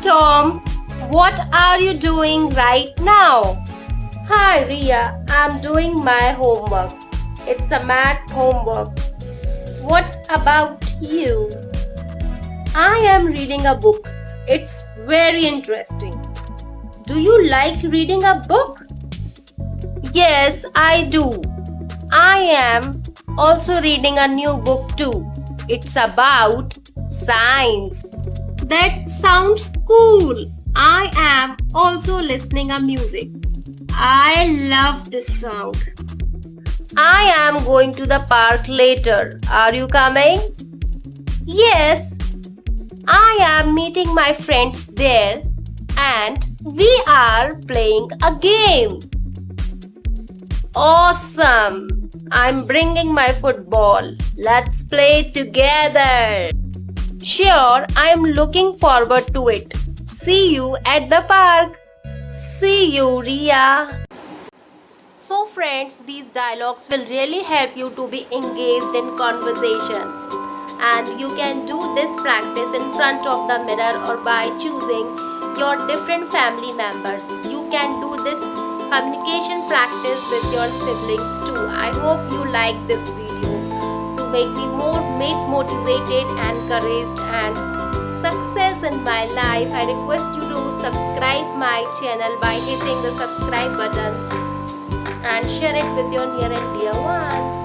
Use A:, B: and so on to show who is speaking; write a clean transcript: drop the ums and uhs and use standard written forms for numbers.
A: Tom. What are you doing right now? Hi, Ria. I'm doing my homework. It's a math homework. What about you? I am reading a book. It's very interesting. Do you like reading a book? Yes, I do. I am also reading a new book too. It's about science. That sounds cool. I am also listening a music. I love this song. I am going to the park later. Are you coming? Yes, I am meeting my friends there and we are playing a game. Awesome! I'm bringing my football. Let's play together. Sure, I am looking forward to it. See you at the park. See you, Ria. So friends, these dialogues will really help you to be engaged in conversation. And you can do this practice in front of the mirror or by choosing your different family members. You can do this communication practice with your siblings too. I hope you like this video to make me more motivated, encouraged and success in my life. I request you to subscribe my channel by hitting the subscribe button and share it with your near and dear ones.